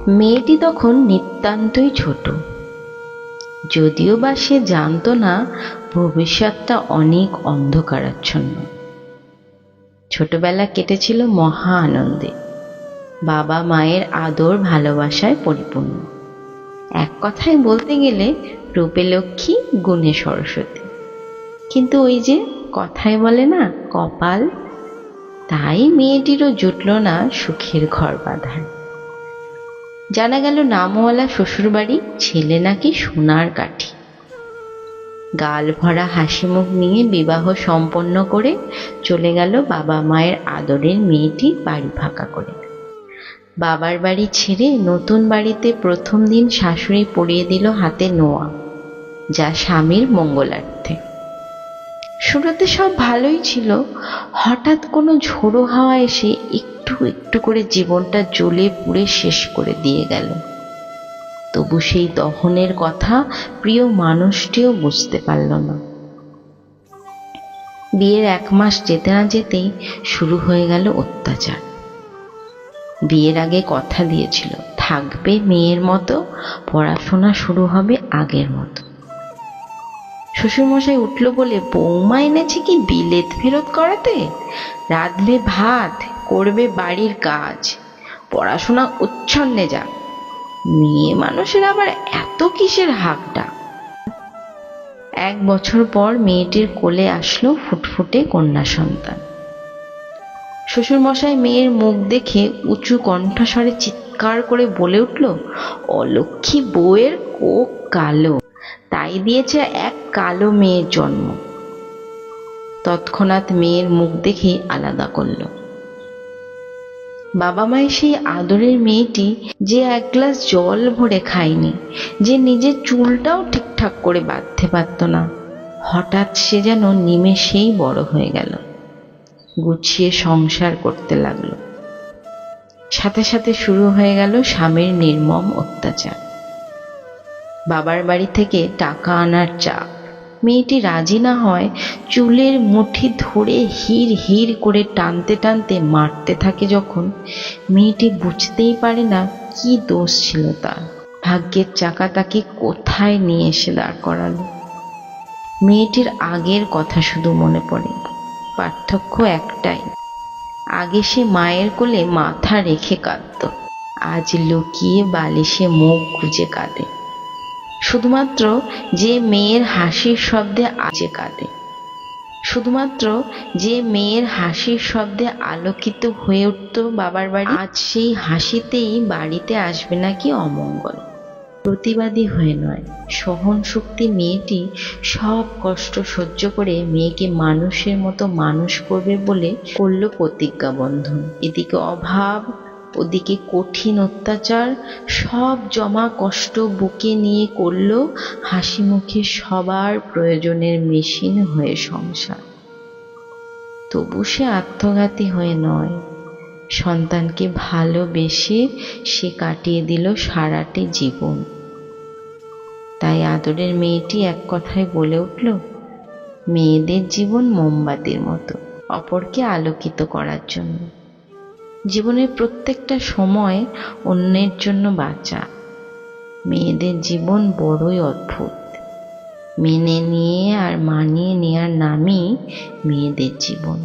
মেয়েটি তখন নিতান্তই ছোট, যদিও বা সে জানত না ভবিষ্যৎটা অনেক অন্ধকারাচ্ছন্ন। ছোটবেলা কেটেছিল মহা আনন্দে, বাবা মায়ের আদর ভালোবাসায় পরিপূর্ণ। এক কথায় বলতে গেলে রূপে লক্ষ্মী, গুণে সরস্বতী। কিন্তু ওই যে কথায় বলে না, কপাল, তাই মেয়েটিরও জুটল না সুখের ঘর বাঁধার। জানা গেল নামওয়ালা শ্বশুরবাড়ি, ছেলে নাকি সোনার কাঠি। গাল ভরা হাসি মুখ নিয়ে বিবাহ সম্পন্ন করে চলে গেল বাবা মায়ের আদরের মেয়েটি বাড়ি ফাঁকা করে। বাবার বাড়ি ছেড়ে নতুন বাড়িতে প্রথম দিন শাশুড়ি পরিয়ে দিল হাতে নোয়া, যা স্বামীর মঙ্গলার্থে। শুরুতে সব ভালোই ছিল, হঠাৎ কোনো ঝোড়ো হাওয়া এসে একটু একটু করে জীবনটা জ্বলে পুড়ে শেষ করে দিয়ে গেল। তবু সেই দহনের কথা প্রিয় মানুষটিও বুঝতে পারল না। বিয়ের 1 মাস যেতে না যেতেই শুরু হয়ে গেল অত্যাচার। বিয়ের আগে কথা দিয়েছিল থাকবে মেয়ের মতো, পড়াশোনা শুরু হবে আগের মতো। শ্বশুরমশাই উঠল বলে, বৌমা এনেছে কি বিলেত ফেরত করাতে? রাঁধবে ভাত, করবে বাড়ির কাজ, পড়াশোনা উচ্ছন্নে যাক। মেয়ে মানুষের আবার এত কিসের হাঁকডাক? 1 বছর পর মেয়েটির কোলে আসলো ফুটফুটে কন্যা সন্তান। শ্বশুরমশাই মেয়ের মুখ দেখে উঁচু কণ্ঠস্বরে চিৎকার করে বলে উঠল, অলক্ষ্মী বউয়ের কোক কালো, তাই দিয়েছে এক কালো মেয়ের জন্ম। তৎক্ষণাৎ মেয়ের মুখ দেখে আলাদা করল। বাবা মায়ের সেই আদরের মেয়েটি যে 1 গ্লাস জল ভরে খায়নি, যে নিজের চুলটাও ঠিকঠাক করে বাঁধতে পারত না, হঠাৎ সে যেন নিমেষেই বড় হয়ে গেল, গুছিয়ে সংসার করতে লাগলো। সাথে সাথে শুরু হয়ে গেল স্বামীর নির্মম অত্যাচার। বাবার বাড়ি থেকে টাকা আনার চাপ। মেয়েটি রাজি না হয় চুলের মুঠি ধরে হির হির করে টানতে টানতে মারতে থাকে। যখন মেয়েটি বুঝতেই পারে না কি দোষ ছিল তার, ভাগ্যের চাকা তাকে কোথায় নিয়ে এসে দাঁড় করালো। মেয়েটির আগের কথা শুধু মনে পড়ে, পার্থক্য একটাই, আগে সে মায়ের কোলে মাথা রেখে কাঁদত, আজ লুকিয়ে বালিশে মুখ গুজে কাঁদে। শুধুমাত্র যে মেয়ের হাসির শব্দে আজে কাঁদে, শুধুমাত্র যে মেয়ের হাসির শব্দে আলোকিত হয়ে উঠত বাবার বাড়ি, আজ সেই হাসিতেই বাড়িতে আসবে নাকি অমঙ্গল। প্রতিবাদী হয়ে নয়, সহন শক্তি মেয়েটি সব কষ্ট সহ্য করে মেয়েকে মানুষের মতো মানুষ করবে বলে করল প্রতিজ্ঞা বন্ধন। এদিকে অভাব, ওদিকে কঠিন অত্যাচার, সব জমা কষ্ট বুকে নিয়ে করল হাসি মুখে সবার প্রয়োজনের মেশিন হয়ে সংসার। তবু সে আত্মঘাতী হয়ে নয়, সন্তানকে ভালোবেসে সে কাটিয়ে দিল সারাটি জীবন। তাই আদরের মেয়েটি এক কথায় বলে উঠল, মেয়েদের জীবন মোমবাতির মতো, অপরকে আলোকিত করার জন্য। জীবনের প্রত্যেকটা সময় অন্যের জন্য বাঁচা। মেয়েদের জীবন বড়ই অদ্ভুত, মেনে নিয়ে আর মানিয়ে নেওয়ার নামই মেয়েদের জীবন।